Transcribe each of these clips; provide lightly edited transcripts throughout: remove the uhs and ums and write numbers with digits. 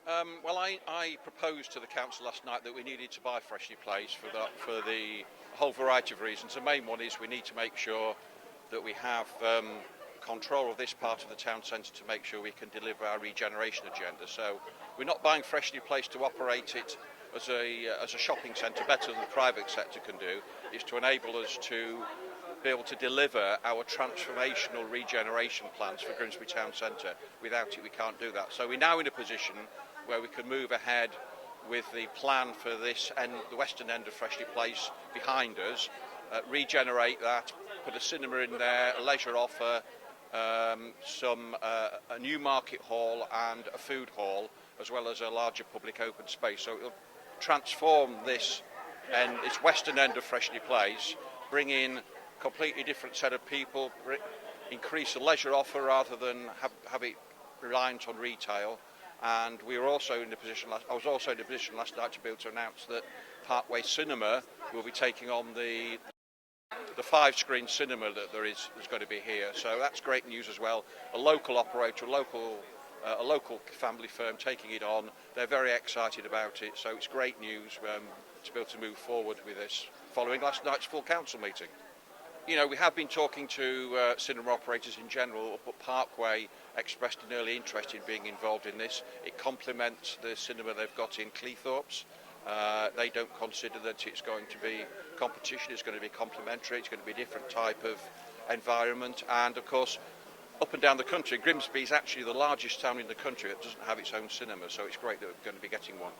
I proposed to the council last night that we needed to buy Freshney Place for the whole variety of reasons. The main one is we need to make sure that we have control of this part of the town centre to make sure we can deliver our regeneration agenda. So we're not buying Freshney Place to operate it as a shopping centre better than the private sector can do. It's to enable us to be able to deliver our transformational regeneration plans for Grimsby Town Centre. Without it, we can't do that. So we're now in a position where we can move ahead with the plan for this end, the western end of Freshney Place behind us, regenerate that, put a cinema in there, a leisure offer, a new market hall and a food hall, as well as a larger public open space. So it'll transform this western end of Freshney Place, bring in a completely different set of people, increase the leisure offer rather than have it reliant on retail. And we were also in the position. I was also in a position last night to be able to announce that Parkway Cinema will be taking on the 5-screen cinema that there's going to be here. So that's great news as well. A local operator, a local family firm taking it on. They're very excited about it. So it's great news to be able to move forward with this following last night's full council meeting. You know, we have been talking to cinema operators in general, but Parkway expressed an early interest in being involved in this. It complements the cinema they've got in Cleethorpes. They don't consider that it's going to be competition, it's going to be complementary, it's going to be a different type of environment. And of course, up and down the country, Grimsby is actually the largest town in the country that doesn't have its own cinema, so it's great that we're going to be getting one.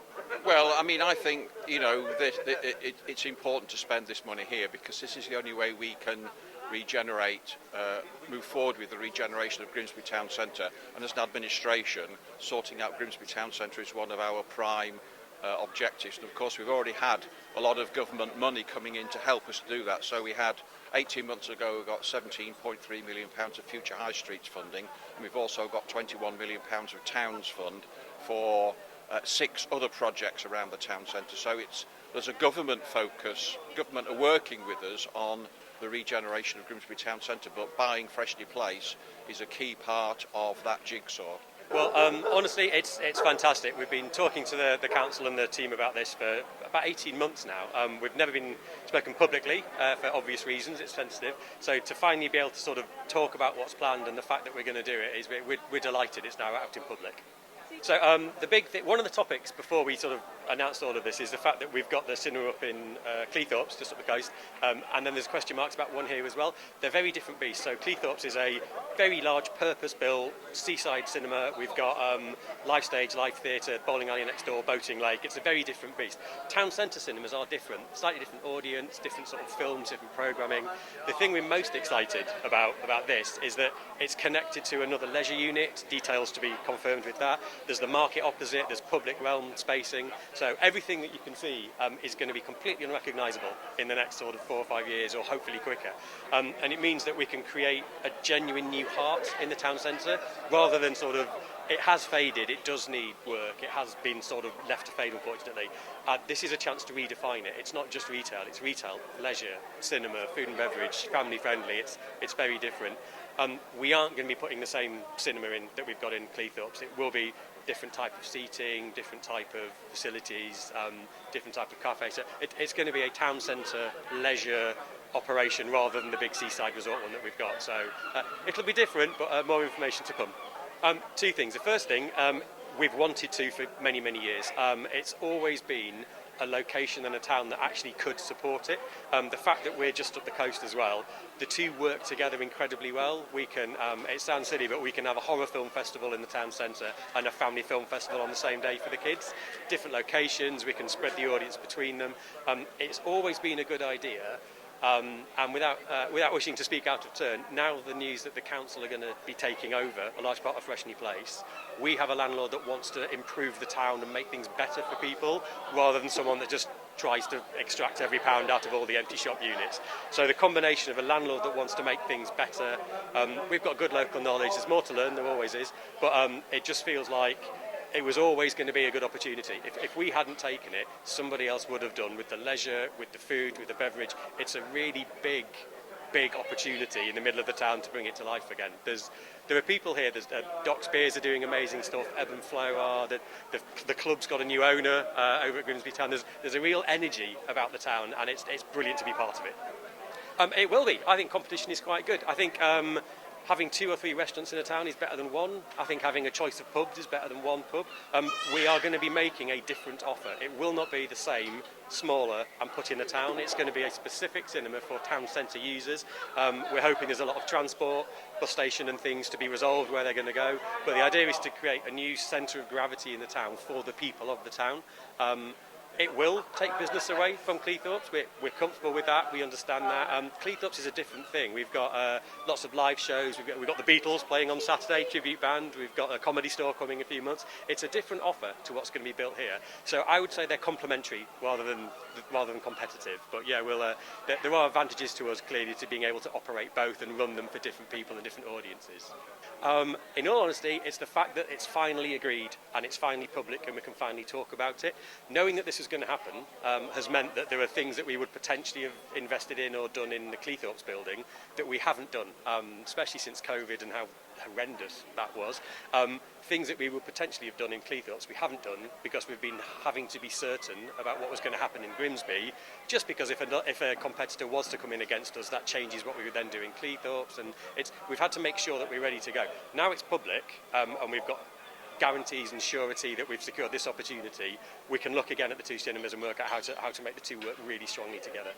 Well, I mean, I think, you know, it's important to spend this money here because this is the only way we can regenerate, move forward with the regeneration of Grimsby Town Centre. And as an administration, sorting out Grimsby Town Centre is one of our prime objectives. And of course, we've already had a lot of government money coming in to help us do that. So we had 18 months ago, we got £17.3 million of Future High Streets funding, and we've also got £21 million of Towns Fund for 6 other projects around the town centre. So there's a government focus. Government are working with us on the regeneration of Grimsby Town Centre, but buying Freshney Place is a key part of that jigsaw. Well, honestly, it's fantastic. We've been talking to the council and the team about this for about 18 months now. We've never been spoken publicly for obvious reasons. It's sensitive. So to finally be able to sort of talk about what's planned and the fact that we're going to do it, we're delighted. It's now out in public. So one of the topics before we sort of announced all of this is the fact that we've got the cinema up in Cleethorpes, just up the coast, and then there's question marks about one here as well. They're very different beasts. So Cleethorpes is a very large purpose-built seaside cinema. We've got live stage, live theatre, bowling alley next door, boating lake. It's a very different beast. Town centre cinemas are different, slightly different audience, different sort of films, different programming. The thing we're most excited about this is that it's connected to another leisure unit, details to be confirmed with that. There's the market opposite, there's public realm spacing. So everything that you can see is going to be completely unrecognisable in the next sort of 4 or 5 years, or hopefully quicker. And it means that we can create a genuine new heart in the town centre, rather than sort of, it has faded, it does need work, it has been sort of left to fade, unfortunately. This is a chance to redefine it. It's not just retail, it's retail, leisure, cinema, food and beverage, family friendly. It's very different. We aren't going to be putting the same cinema in that we've got in Cleethorpes. It will be different type of seating, different type of facilities, different type of cafe. So it's going to be a town centre leisure operation rather than the big seaside resort one that we've got. So it'll be different, but more information to come. 2 things. The first thing, we've wanted to for many, many years. It's always been a location and a town that actually could support it. The fact that we're just up the coast as well, the two work together incredibly well. We can, it sounds silly, but we can have a horror film festival in the town centre and a family film festival on the same day for the kids. Different locations, we can spread the audience between them. It's always been a good idea. And without wishing to speak out of turn, now the news that the council are going to be taking over a large part of Freshney Place, we have a landlord that wants to improve the town and make things better for people, rather than someone that just tries to extract every pound out of all the empty shop units. So the combination of a landlord that wants to make things better, we've got good local knowledge, there's more to learn, there always is, but it just feels like it was always going to be a good opportunity. If we hadn't taken it, somebody else would have done, with the leisure, with the food, with the beverage. It's a really big opportunity in the middle of the town to bring it to life again. there are people here. There's Doc's Beers are doing amazing stuff. Ebb and Flow are. The club's got a new owner over at Grimsby Town. There's a real energy about the town, and it's brilliant to be part of it. It will be. I think competition is quite good. I think having 2 or 3 restaurants in a town is better than one. I think having a choice of pubs is better than one pub. We are going to be making a different offer. It will not be the same, smaller and put in a town. It's going to be a specific cinema for town centre users. We're hoping there's a lot of transport, bus station and things to be resolved where they're going to go. But the idea is to create a new centre of gravity in the town for the people of the town. It will take business away from Cleethorpes. We're comfortable with that. We understand that. Cleethorpes is a different thing. We've got lots of live shows. We've got the Beatles playing on Saturday, tribute band. We've got a comedy store coming in a few months. It's a different offer to what's going to be built here. So I would say they're complementary rather than competitive. But yeah, there are advantages to us clearly to being able to operate both and run them for different people and different audiences. In all honesty, it's the fact that it's finally agreed and it's finally public and we can finally talk about it. Knowing that this is going to happen has meant that there are things that we would potentially have invested in or done in the Cleethorpes building that we haven't done, especially since COVID and how horrendous that was. Things that we would potentially have done in Cleethorpes we haven't done because we've been having to be certain about what was going to happen in Grimsby, just because if a competitor was to come in against us, that changes what we would then do in Cleethorpes, and we've had to make sure that we're ready to go. Now it's public and we've got guarantees and surety that we've secured this opportunity, we can look again at the 2 cinemas and work out how to make the 2 work really strongly together.